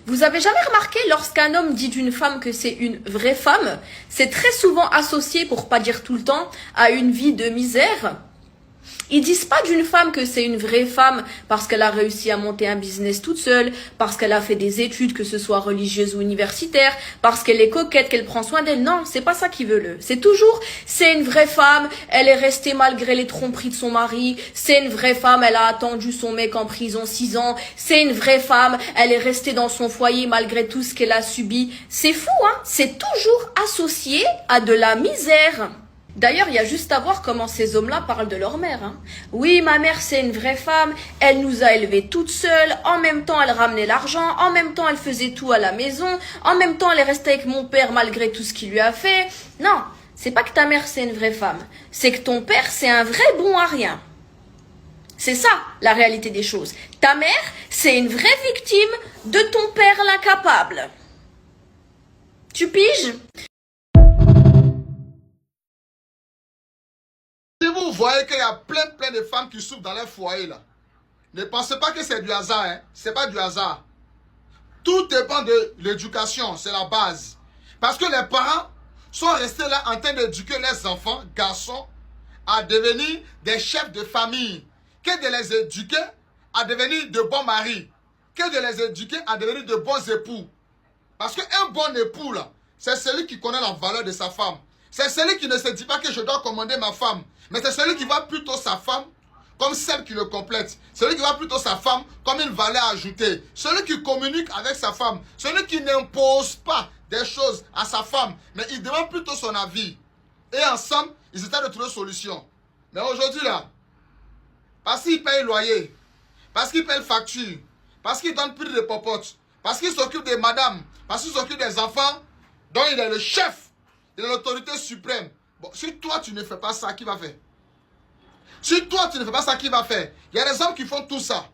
Vous avez jamais remarqué lorsqu'un homme dit d'une femme que c'est une vraie femme, c'est très souvent associé, pour pas dire tout le temps, à une vie de misère. Ils disent pas d'une femme que c'est une vraie femme parce qu'elle a réussi à monter un business toute seule, parce qu'elle a fait des études, que ce soit religieuses ou universitaires, parce qu'elle est coquette, qu'elle prend soin d'elle. Non, c'est pas ça qu'ils veulent. C'est toujours, c'est une vraie femme, elle est restée malgré les tromperies de son mari, c'est une vraie femme, elle a attendu son mec en prison 6 ans, c'est une vraie femme, elle est restée dans son foyer malgré tout ce qu'elle a subi. C'est fou, hein? C'est toujours associé à de la misère. D'ailleurs, il y a juste à voir comment ces hommes-là parlent de leur mère. Hein. Oui, ma mère, c'est une vraie femme. Elle nous a élevés toutes seules. En même temps, elle ramenait l'argent. En même temps, elle faisait tout à la maison. En même temps, elle est restée avec mon père malgré tout ce qu'il lui a fait. Non, c'est pas que ta mère, c'est une vraie femme. C'est que ton père, c'est un vrai bon à rien. C'est ça, la réalité des choses. Ta mère, c'est une vraie victime de ton père l'incapable. Tu piges ? Si vous voyez qu'il y a plein de femmes qui souffrent dans leur foyer là, ne pensez pas que c'est du hasard, hein. C'est pas du hasard. Tout dépend de l'éducation, c'est la base. Parce que les parents sont restés là en train d'éduquer les enfants, garçons, à devenir des chefs de famille. Que de les éduquer à devenir de bons maris. Que de les éduquer à devenir de bons époux. Parce qu'un bon époux là, c'est celui qui connaît la valeur de sa femme. C'est celui qui ne se dit pas que je dois commander ma femme. Mais c'est celui qui voit plutôt sa femme comme celle qui le complète. Celui qui voit plutôt sa femme comme une valeur ajoutée. Celui qui communique avec sa femme. Celui qui n'impose pas des choses à sa femme. Mais il demande plutôt son avis. Et ensemble, ils essaient de trouver une solution. Mais aujourd'hui là, parce qu'il paye loyer, parce qu'il paye facture, parce qu'il donne plus de popotes, parce qu'il s'occupe des madames, parce qu'il s'occupe des enfants, donc il est le chef, il est l'autorité suprême. Bon, si toi tu ne fais pas ça, qui va faire? Si toi tu ne fais pas ça, qui va faire? Il y a des hommes qui font tout ça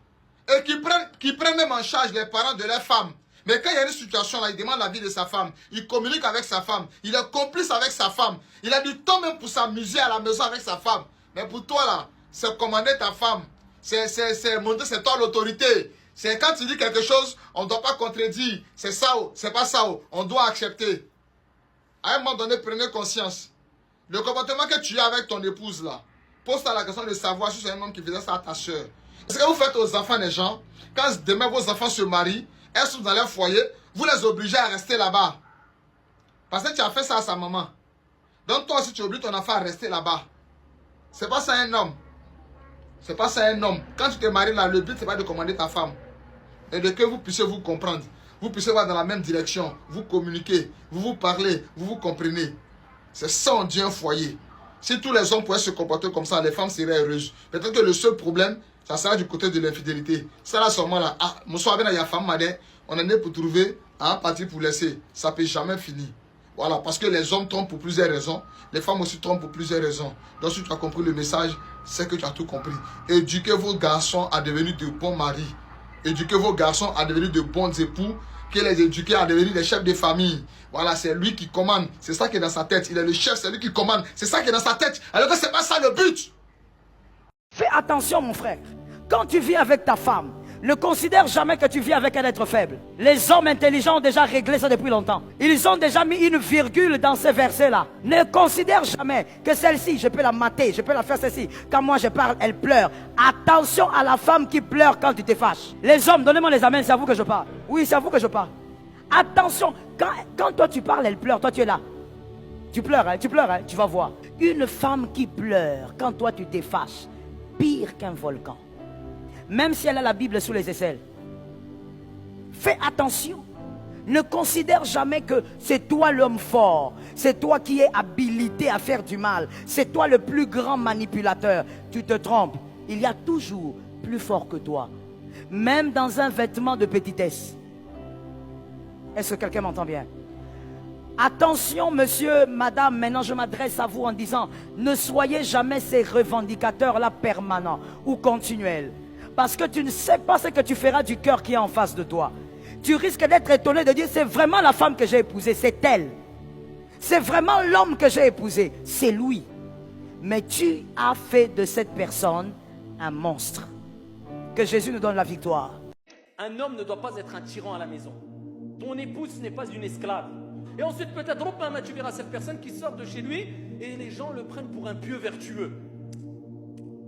et qui prennent même en charge les parents de leurs femmes. Mais quand il y a une situation là, il demande l'avis de sa femme, il communique avec sa femme, il est complice avec sa femme, il a du temps même pour s'amuser à la maison avec sa femme. Mais pour toi là, c'est commander ta femme, c'est montrer c'est toi l'autorité. C'est quand tu dis quelque chose, on ne doit pas contredire. C'est ça ou c'est pas ça ou on doit accepter. À un moment donné, prenez conscience. Le comportement que tu as avec ton épouse là, pose-toi la question de savoir si c'est un homme qui faisait ça à ta soeur. Est-ce que vous faites aux enfants des gens, quand demain vos enfants se marient, elles sont dans leur foyer, vous les obligez à rester là-bas. Parce que tu as fait ça à sa maman. Donc toi aussi tu obliges ton enfant à rester là-bas. C'est pas ça un homme. C'est pas ça un homme. Quand tu te maries là, le but c'est pas de commander ta femme. Et de que vous puissiez vous comprendre. Vous puissiez voir dans la même direction. Vous communiquez, vous vous parlez, vous vous comprenez. C'est ça on dit un foyer. Si tous les hommes pouvaient se comporter comme ça, les femmes seraient heureuses. Peut-être que le seul problème, ça sera du côté de l'infidélité. Ça là seulement là, ah, monsieur il y a femme madé, on en est pour trouver un parti pour laisser. Ça ne peut jamais finir. Voilà, parce que les hommes trompent pour plusieurs raisons. Les femmes aussi trompent pour plusieurs raisons. Donc si tu as compris le message, c'est que tu as tout compris. Éduquez vos garçons à devenir de bons maris. Éduquez vos garçons à devenir de bons époux. Que les éduquer à devenir des chefs de famille. Voilà, c'est lui qui commande. C'est ça qui est dans sa tête. Il est le chef, c'est lui qui commande. C'est ça qui est dans sa tête. Alors que c'est pas ça le but. Fais attention mon frère. Quand tu vis avec ta femme, ne considère jamais que tu vis avec un être faible. Les hommes intelligents ont déjà réglé ça depuis longtemps. Ils ont déjà mis une virgule dans ces versets-là. Ne considère jamais que celle-ci, je peux la mater, je peux la faire celle-ci. Quand moi je parle, elle pleure. Attention à la femme qui pleure quand tu te fâches. Les hommes, donnez-moi les amens, c'est à vous que je parle. Oui, c'est à vous que je parle. Attention, quand toi tu parles, elle pleure, toi tu es là. Tu pleures, tu vas voir. Une femme qui pleure quand toi tu te fâches, pire qu'un volcan. Même si elle a la Bible sous les aisselles. Fais attention. Ne considère jamais que c'est toi l'homme fort. C'est toi qui es habilité à faire du mal. C'est toi le plus grand manipulateur. Tu te trompes. Il y a toujours plus fort que toi. Même dans un vêtement de petitesse. Est-ce que quelqu'un m'entend bien? Attention monsieur, madame, maintenant je m'adresse à vous en disant, ne soyez jamais ces revendicateurs-là permanents ou continuels. Parce que tu ne sais pas ce que tu feras du cœur qui est en face de toi. Tu risques d'être étonné de dire, c'est vraiment la femme que j'ai épousée, c'est elle. C'est vraiment l'homme que j'ai épousé, c'est lui. Mais tu as fait de cette personne un monstre. Que Jésus nous donne la victoire. Un homme ne doit pas être un tyran à la maison. Ton épouse n'est pas une esclave. Et ensuite, peut-être, tu verras cette personne qui sort de chez lui et les gens le prennent pour un pieux vertueux.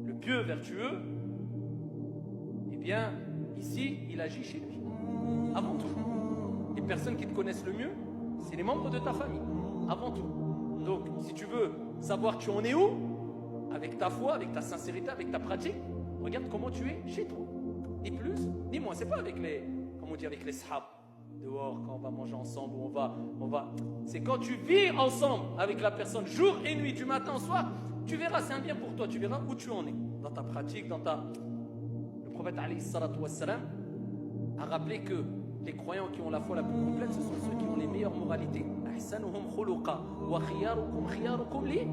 Le pieux vertueux, eh bien, ici, il agit chez lui. Avant tout. Les personnes qui te connaissent le mieux, c'est les membres de ta famille. Avant tout. Donc, si tu veux savoir tu en es où, avec ta foi, avec ta sincérité, avec ta pratique, regarde comment tu es chez toi. Ni plus, ni moins. C'est pas avec les, comment dire, avec les sahab. Dehors, quand on va manger ensemble, ou on va. C'est quand tu vis ensemble avec la personne, jour et nuit, du matin au soir, tu verras, c'est un bien pour toi, tu verras où tu en es, dans ta pratique, dans ta... Le prophète alayhi salatu wassalam a rappelé que les croyants qui ont la foi la plus complète, ce sont ceux qui ont les meilleures moralités. Ahsanuhum khuluqa wa khiyarukum khiyarukum li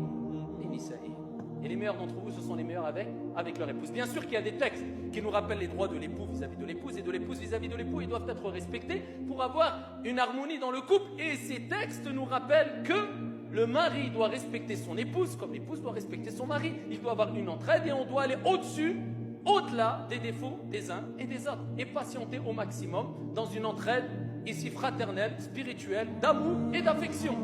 nisa'i. Et les meilleurs d'entre vous, ce sont les meilleurs avec leur épouse. Bien sûr qu'il y a des textes qui nous rappellent les droits de l'époux vis-à-vis de l'épouse et de l'épouse vis-à-vis de l'époux. Ils doivent être respectés pour avoir une harmonie dans le couple. Et ces textes nous rappellent que le mari doit respecter son épouse comme l'épouse doit respecter son mari. Il doit avoir une entraide et on doit aller au-dessus, au-delà des défauts des uns et des autres. Et patienter au maximum dans une entraide ici fraternelle, spirituelle, d'amour et d'affection.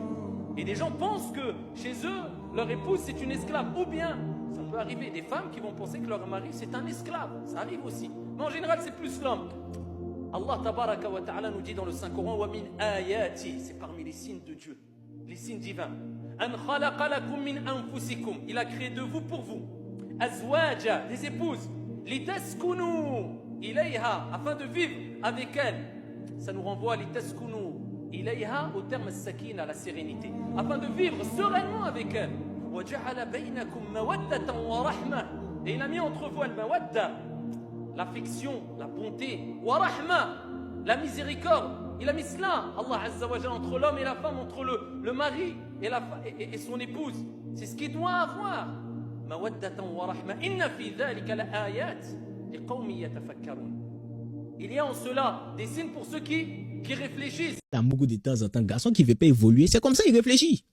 Et des gens pensent que chez eux, leur épouse c'est une esclave. Ou bien, ça peut arriver, des femmes qui vont penser que leur mari c'est un esclave. Ça arrive aussi. Mais en général, c'est plus l'homme. Allah tabaraka wa ta'ala nous dit dans le Saint-Coran, wa min ayati, c'est parmi les signes de Dieu, les signes divins. An khalaqa lakum min anfusikum, il a créé de vous pour vous. Azwaja, des épouses. Litaskunu ilayha, afin de vivre avec elles. Ça nous renvoie à litaskunu ilayha au terme sakina, la sérénité, afin de vivre sereinement avec elle. Et il a mis entre vous al-mawadda, l'affection, la bonté, wa rahma, la miséricorde. Il a mis cela, Allah Azza wa Jalla, entre l'homme et la femme, entre le mari et son épouse. C'est ce qu'il doit avoir. Mawaddatan wa rahma. Inna fi dhalika la ayat liqawmi yatafakkarun. Il y a en cela des signes pour ceux qui réfléchissent. Dans beaucoup de temps en temps, garçon qui ne veut pas évoluer, c'est comme ça il réfléchit.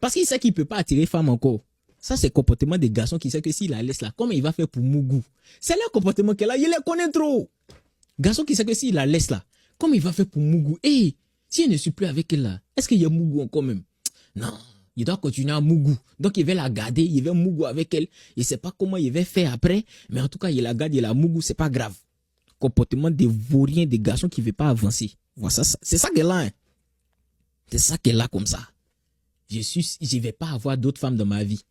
Parce qu'il sait qu'il ne peut pas attirer femme encore. Ça, c'est le comportement des garçons qui sait que s'il la laisse là, comment il va faire pour Mougou? C'est le comportement qu'elle a, il les connaît trop. Garçon qui sait que s'il la laisse là, comment il va faire pour Mougou? Et si il ne suit plus avec elle là, est-ce qu'il y a Mougou encore même? Non, il doit continuer à Mougou. Donc il va la garder, il va Mougou avec elle. Il ne sait pas comment il va faire après, mais en tout cas, il la garde, il la Mougou, c'est pas grave. Comportement des vauriens, des garçons qui ne veulent pas avancer. Voilà, c'est ça qu'elle a. Hein. C'est ça qu'elle a comme ça. Je ne vais pas avoir d'autres femmes dans ma vie.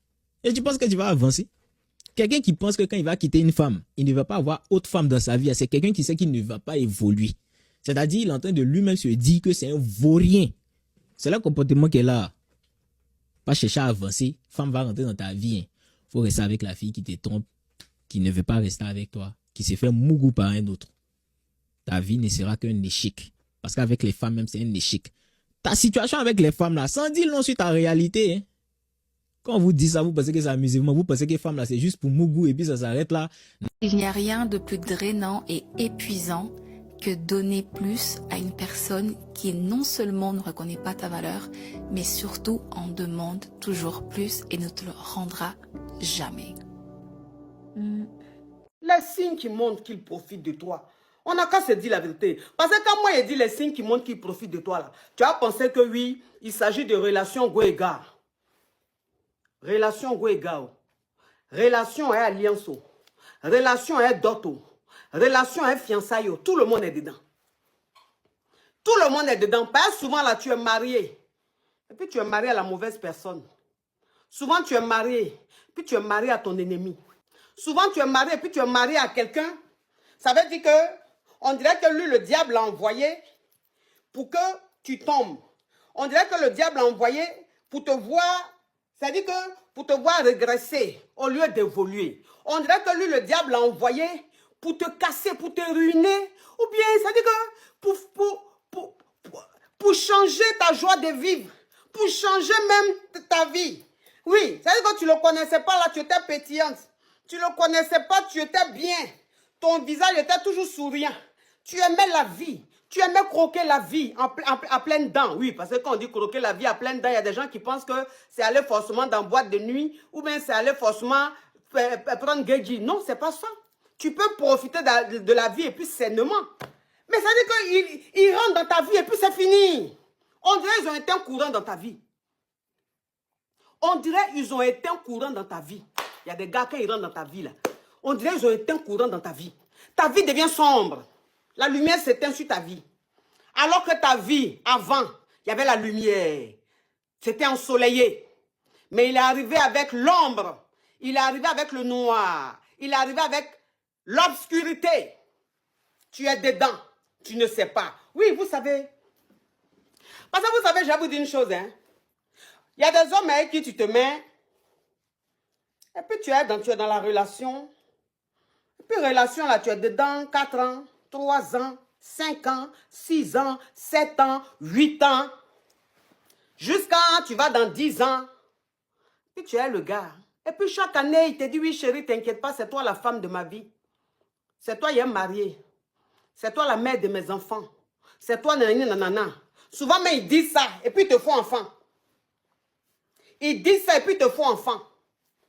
Et tu penses que tu vas avancer? Quelqu'un qui pense que quand il va quitter une femme, il ne va pas avoir autre femme dans sa vie. C'est quelqu'un qui sait qu'il ne va pas évoluer. C'est-à-dire, il est en train de lui-même se dire que c'est un vaurien. C'est le comportement qu'elle a. Pas chercher à avancer. Femme va rentrer dans ta vie. Il faut rester avec la fille qui te trompe, qui ne veut pas rester avec toi, qui se fait mougou par un autre. Ta vie ne sera qu'un échec. Parce qu'avec les femmes même, c'est un échec. Ta situation avec les femmes là, sans dire non sur ta réalité. Hein. Quand on vous dit ça, vous pensez que c'est amusement, vous pensez que les femmes là, c'est juste pour mougou et puis ça s'arrête là. Il n'y a rien de plus drainant et épuisant que donner plus à une personne qui non seulement ne reconnaît pas ta valeur, mais surtout en demande toujours plus et ne te le rendra jamais. Les signes qui montrent qu'il profite de toi. On n'a qu'à se dire la vérité. Parce que quand moi, il dit les signes qui montrent qu'il profite de toi, là, tu as pensé que oui, il s'agit de relations go-égard. Relation go-égard. Relation et alliance. Relation et dot. Relation et fiançailles. Tout le monde est dedans. Tout le monde est dedans. Pas souvent là, tu es marié. Et puis tu es marié à la mauvaise personne. Souvent tu es marié. Puis tu es marié à ton ennemi. Souvent tu es marié. Puis tu es marié à quelqu'un. Ça veut dire que on dirait que lui, le diable l'a envoyé pour que tu tombes. On dirait que le diable l'a envoyé pour te voir, c'est-à-dire que pour te voir régresser au lieu d'évoluer. On dirait que lui, le diable l'a envoyé pour te casser, pour te ruiner. Ou bien, c'est-à-dire que pour changer ta joie de vivre, pour changer même ta vie. Oui, c'est-à-dire que tu ne le connaissais pas là, tu étais pétillante. Tu ne le connaissais pas, tu étais bien. Ton visage était toujours souriant. Tu aimais la vie. Tu aimais croquer la vie à pleines dents. Oui, parce que quand on dit croquer la vie à pleines dents, il y a des gens qui pensent que c'est aller forcément dans boîte de nuit ou bien c'est aller forcément prendre Geji. Non, c'est pas ça. Tu peux profiter de la vie et puis sainement. Mais ça veut dire qu'ils rentrent dans ta vie et puis c'est fini. On dirait qu'ils ont été un courant dans ta vie. On dirait qu'ils ont été un courant dans ta vie. Il y a des gars qui rentrent dans ta vie là. On dirait qu'ils ont été un courant dans ta vie. Ta vie devient sombre. La lumière s'éteint sur ta vie. Alors que ta vie, avant, il y avait la lumière. C'était ensoleillé. Mais il est arrivé avec l'ombre. Il est arrivé avec le noir. Il est arrivé avec l'obscurité. Tu es dedans. Tu ne sais pas. Oui, vous savez. Parce que vous savez, je vais vous dire une chose. Hein. Il y a des hommes avec qui tu te mets. Et puis tu es dans la relation. Et puis relation là, tu es dedans 4 ans, 3 ans, 5 ans, 6 ans, 7 ans, 8 ans. Jusqu'à tu vas dans 10 ans. Puis tu es le gars. Et puis chaque année, il te dit, oui chérie, t'inquiète pas, c'est toi la femme de ma vie. C'est toi, il est marié. C'est toi la mère de mes enfants. C'est toi, nanana. Souvent, mais ils disent ça, et puis ils te font enfant. Ils disent ça, et puis ils te font enfant.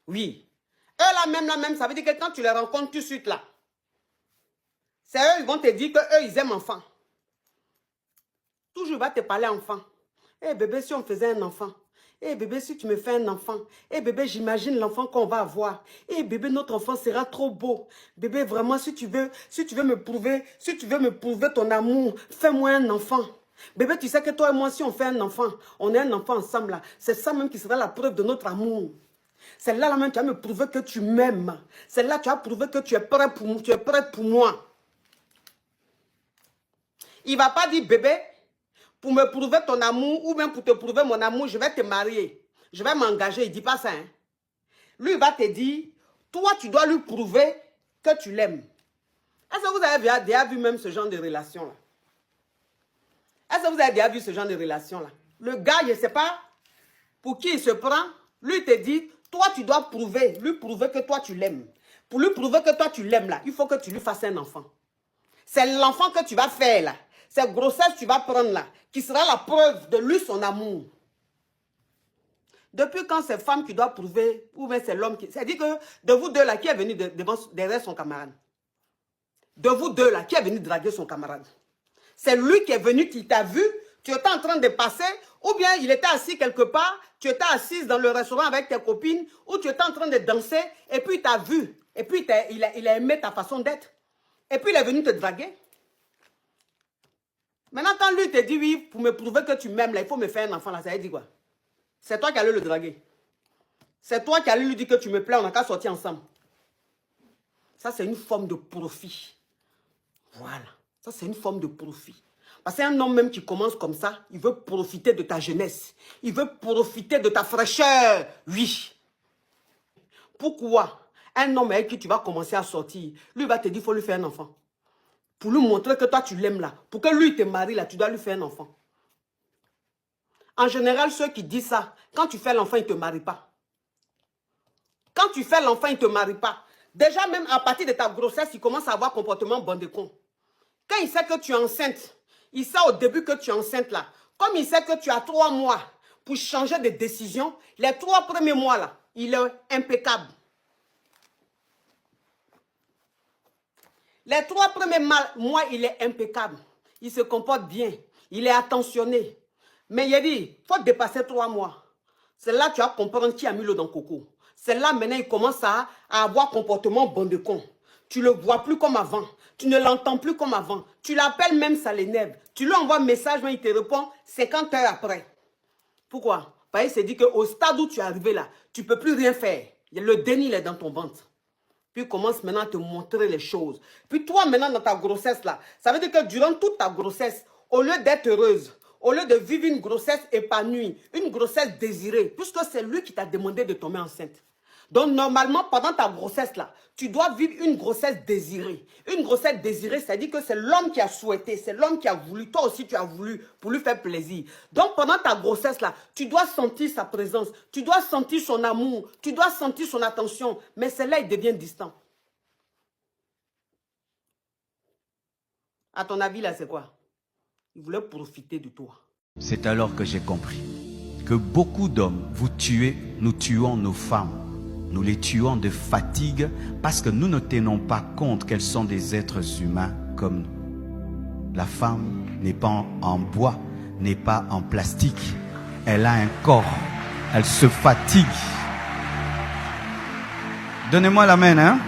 Oui. Eux, là même, ça veut dire que quand tu les rencontres tout de suite, là, c'est eux, ils vont te dire qu'eux, ils aiment enfant. Toujours, il va te parler enfant. Eh bébé, si on faisait un enfant. Eh bébé, si tu me fais un enfant. Eh bébé, j'imagine l'enfant qu'on va avoir. Eh bébé, notre enfant sera trop beau. Bébé, vraiment, si tu veux me prouver ton amour, fais-moi un enfant. Bébé, tu sais que toi et moi, si on fait un enfant, on est un enfant ensemble là. C'est ça même qui sera la preuve de notre amour. C'est là même tu vas me prouver que tu m'aimes. C'est là tu vas prouver que tu es prêt pour moi. Il ne va pas dire bébé, pour me prouver ton amour ou même pour te prouver mon amour, je vais te marier. Je vais m'engager. Il ne dit pas ça. Hein? Lui, il va te dire, toi, tu dois lui prouver que tu l'aimes. Est-ce que vous avez déjà vu même ce genre de relation-là? Est-ce que vous avez déjà vu ce genre de relation-là? Le gars, je ne sais pas pour qui il se prend. Lui, il te dit, toi, tu dois lui prouver que toi, tu l'aimes. Pour lui prouver que toi, tu l'aimes, là, il faut que tu lui fasses un enfant. C'est l'enfant que tu vas faire, là. Cette grossesse que tu vas prendre, là, qui sera la preuve de lui, son amour. Depuis quand c'est femme qui doit prouver, ou bien c'est l'homme qui... C'est-à-dire que de vous deux, là, qui est venu derrière son camarade? De vous deux, là, qui est venu draguer son camarade? C'est lui qui est venu, qui t'a vu, tu étais en train de passer, ou bien il était assis quelque part, tu étais assise dans le restaurant avec tes copines, ou tu étais en train de danser, et puis il t'a vu, et puis il a aimé ta façon d'être, et puis il est venu te draguer. Maintenant, quand lui te dit, oui, pour me prouver que tu m'aimes, là, il faut me faire un enfant, là, ça veut dire quoi? C'est toi qui allais le draguer. C'est toi qui allais lui dire que tu me plais, on n'a qu'à sortir ensemble. Ça, c'est une forme de profit. Voilà. Ça, c'est une forme de profit. Parce qu'un homme même qui commence comme ça, il veut profiter de ta jeunesse. Il veut profiter de ta fraîcheur. Oui. Pourquoi un homme avec qui tu vas commencer à sortir, lui va te dire qu'il faut lui faire un enfant. Pour lui montrer que toi, tu l'aimes là. Pour que lui te marie là, tu dois lui faire un enfant. En général, ceux qui disent ça, quand tu fais l'enfant, ils ne te marient pas. Quand tu fais l'enfant, ils ne te marient pas. Déjà, même à partir de ta grossesse, il commence à avoir un comportement bon de con. Quand il sait que tu es enceinte, il sait au début que tu es enceinte là. Comme il sait que tu as 3 mois pour changer de décision, les 3 premiers mois là, il est impeccable. Les 3 premiers mois, il est impeccable. Il se comporte bien. Il est attentionné. Mais il a dit, il faut dépasser 3 mois. C'est là que tu vas comprendre qui a mis l'eau dans le coco. C'est là maintenant il commence à avoir un comportement bon de con. Tu ne le vois plus comme avant. Tu ne l'entends plus comme avant. Tu l'appelles même, ça l'énerve. Tu lui envoies un message, mais il te répond 50 heures après. Pourquoi? Parce qu'il s'est dit qu'au stade où tu es arrivé là, tu ne peux plus rien faire. Le déni il est dans ton ventre. Puis il commence maintenant à te montrer les choses. Puis toi maintenant dans ta grossesse là, ça veut dire que durant toute ta grossesse, au lieu d'être heureuse, au lieu de vivre une grossesse épanouie, une grossesse désirée, puisque c'est lui qui t'a demandé de tomber enceinte. Donc, normalement, pendant ta grossesse, là, tu dois vivre une grossesse désirée. Une grossesse désirée, c'est-à-dire que c'est l'homme qui a souhaité, c'est l'homme qui a voulu. Toi aussi, tu as voulu pour lui faire plaisir. Donc, pendant ta grossesse, là, tu dois sentir sa présence. Tu dois sentir son amour. Tu dois sentir son attention. Mais c'est là, il devient distant. À ton avis, là, c'est quoi? Il voulait profiter de toi. C'est alors que j'ai compris que beaucoup d'hommes, vous tuez, nous tuons nos femmes. Nous les tuons de fatigue parce que nous ne tenons pas compte qu'elles sont des êtres humains comme nous. La femme n'est pas en bois, n'est pas en plastique. Elle a un corps. Elle se fatigue. Donnez-moi la main, hein?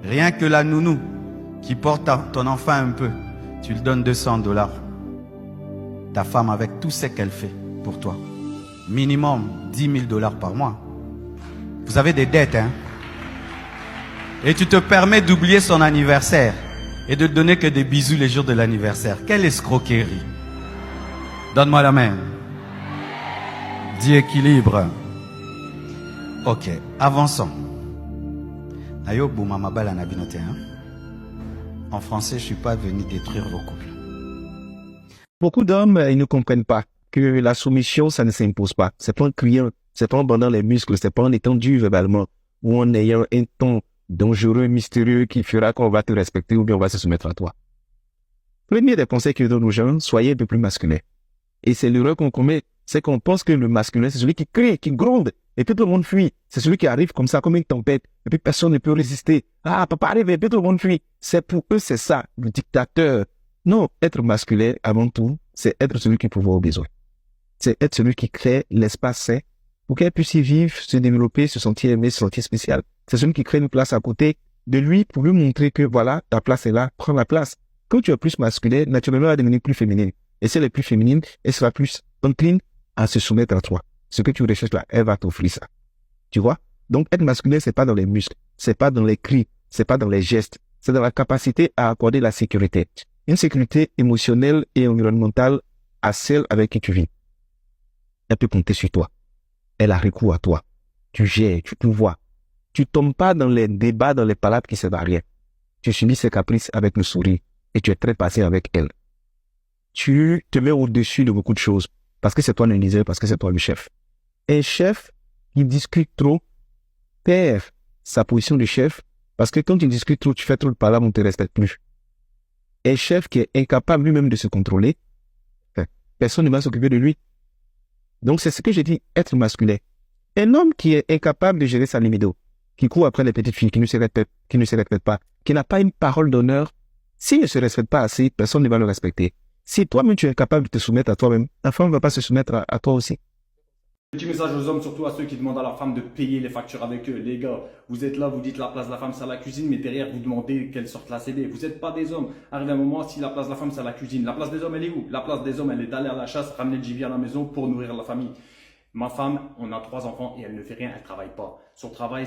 Rien que la nounou qui porte ton enfant un peu, tu lui donnes $200. Ta femme avec tout ce qu'elle fait pour toi. Minimum $10 000 par mois. Vous avez des dettes, hein? Et tu te permets d'oublier son anniversaire et de donner que des bisous les jours de l'anniversaire. Quelle escroquerie! Donne-moi la main. Dis équilibre. Ok, avançons. En français, je ne suis pas venu détruire vos couples. Beaucoup d'hommes, ils ne comprennent pas que la soumission, ça ne s'impose pas. C'est pas en criant, c'est pas en bandant les muscles, c'est pas en étant dur verbalement ou en ayant un ton dangereux, mystérieux qui fera qu'on va te respecter ou bien on va se soumettre à toi. Premier des conseils que je donne aux gens, soyez un peu plus masculin. Et c'est l'erreur qu'on commet, c'est qu'on pense que le masculin, c'est celui qui crie, qui gronde, et puis tout le monde fuit. C'est celui qui arrive comme ça, comme une tempête, et puis personne ne peut résister. Ah, papa arrive, et puis tout le monde fuit. C'est pour eux, c'est ça, le dictateur. Non, être masculin, avant tout, c'est être celui qui pourvoit aux besoins. C'est être celui qui crée l'espace sain pour qu'elle puisse y vivre, se développer, se sentir aimé, se sentir spécial. C'est celui qui crée une place à côté de lui pour lui montrer que voilà, ta place est là, prends la place. Quand tu es plus masculin, naturellement, elle va devenir plus féminine. Et si elle est plus féminine, elle sera plus encline à se soumettre à toi. Ce que tu recherches là, elle va t'offrir ça. Tu vois? Donc, être masculin, c'est pas dans les muscles, c'est pas dans les cris, c'est pas dans les gestes, c'est dans la capacité à accorder la sécurité. Une sécurité émotionnelle et environnementale à celle avec qui tu vis. Elle peut compter sur toi. Elle a recours à toi. Tu gères, tu pouvoirs. Tu tombes pas dans les débats, dans les palabres qui servent à rien. Tu subis ses caprices avec le sourire et tu es très patient avec elle. Tu te mets au-dessus de beaucoup de choses parce que c'est toi le leader, parce que c'est toi le chef. Un chef qui discute trop perd sa position de chef parce que quand tu discutes trop, tu fais trop de palabres, on ne te respecte plus. Un chef qui est incapable lui-même de se contrôler, personne ne va s'occuper de lui. Donc c'est ce que j'ai dit, être masculin. Un homme qui est incapable de gérer sa libido, qui court après les petites filles, qui ne se respecte pas, qui n'a pas une parole d'honneur, s'il ne se respecte pas assez, personne ne va le respecter. Si toi-même tu es capable de te soumettre à toi-même, la femme ne va pas se soumettre à toi aussi. Petit message aux hommes, surtout à ceux qui demandent à leur femme de payer les factures avec eux. Les gars, vous êtes là, vous dites la place de la femme c'est à la cuisine, mais derrière vous demandez qu'elle sorte la CD. Vous n'êtes pas des hommes. Arrive un moment, si la place de la femme c'est à la cuisine, la place des hommes elle est où? La place des hommes elle est d'aller à la chasse, ramener le gibier à la maison pour nourrir la famille. Ma femme, on a 3 enfants et elle ne fait rien, elle travaille pas. Son travail,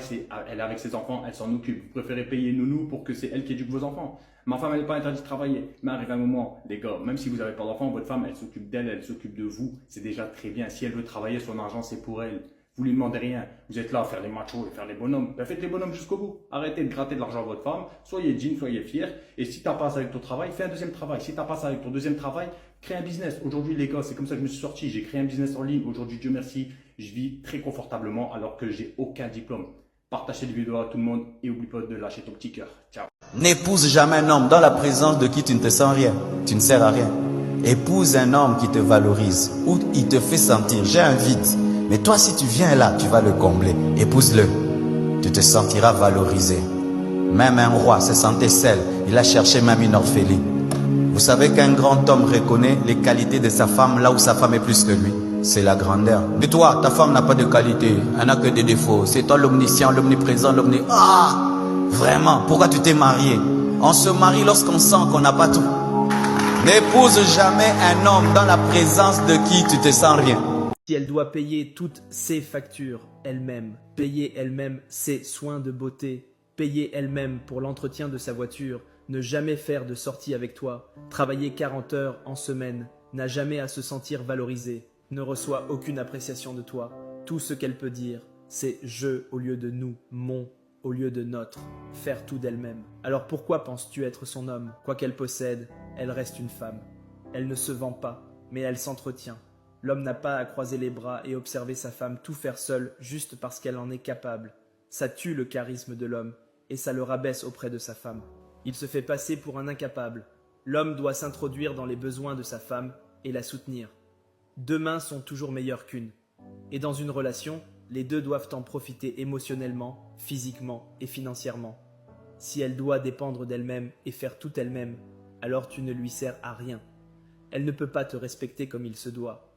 elle est avec ses enfants, elle s'en occupe. Vous préférez payer nounou pour que c'est elle qui éduque vos enfants. Ma femme, elle n'est pas interdite de travailler. Mais arrive un moment, les gars, même si vous n'avez pas d'enfants, votre femme, elle s'occupe d'elle, elle s'occupe de vous. C'est déjà très bien. Si elle veut travailler, son argent, c'est pour elle. Vous lui demandez rien. Vous êtes là à faire les machos et faire les bonhommes. Ben faites les bonhommes jusqu'au bout. Arrêtez de gratter de l'argent à votre femme. Soyez digne, soyez fiers. Et si tu n'as pas ça avec ton travail, fais un deuxième travail. Si tu n'as pas ça avec ton deuxième travail, crée un business. Aujourd'hui, les gars, c'est comme ça que je me suis sorti. J'ai créé un business en ligne. Aujourd'hui, Dieu merci, je vis très confortablement alors que j'ai aucun diplôme. Partage cette vidéo à tout le monde et n'oublie pas de lâcher ton petit cœur. Ciao. N'épouse jamais un homme dans la présence de qui tu ne te sens rien. Tu ne sers à rien. Épouse un homme qui te valorise, où il te fait sentir, j'ai un vide. Mais toi, si tu viens là, tu vas le combler. Épouse-le. Tu te sentiras valorisé. Même un roi se sentait seul. Il a cherché même une orpheline. Vous savez qu'un grand homme reconnaît les qualités de sa femme là où sa femme est plus que lui. C'est la grandeur. Mais toi, ta femme n'a pas de qualité. Elle n'a que des défauts. C'est toi l'omniscient, l'omniprésent, Ah! Vraiment, pourquoi tu t'es marié? On se marie lorsqu'on sent qu'on n'a pas tout. N'épouse jamais un homme dans la présence de qui tu te sens rien. Si elle doit payer toutes ses factures elle-même, payer elle-même ses soins de beauté, payer elle-même pour l'entretien de sa voiture, ne jamais faire de sortie avec toi, travailler 40 heures en semaine, n'a jamais à se sentir valorisée, ne reçoit aucune appréciation de toi. Tout ce qu'elle peut dire, c'est « je » au lieu de « nous »,« mon » au lieu de « notre », faire tout d'elle-même. Alors pourquoi penses-tu être son homme? Quoi qu'elle possède, elle reste une femme. Elle ne se vend pas, mais elle s'entretient. L'homme n'a pas à croiser les bras et observer sa femme tout faire seule juste parce qu'elle en est capable. Ça tue le charisme de l'homme et ça le rabaisse auprès de sa femme. Il se fait passer pour un incapable. L'homme doit s'introduire dans les besoins de sa femme et la soutenir. 2 mains sont toujours meilleures qu'une. Et dans une relation, les deux doivent en profiter émotionnellement, physiquement et financièrement. Si elle doit dépendre d'elle-même et faire tout elle-même, alors tu ne lui sers à rien. Elle ne peut pas te respecter comme il se doit.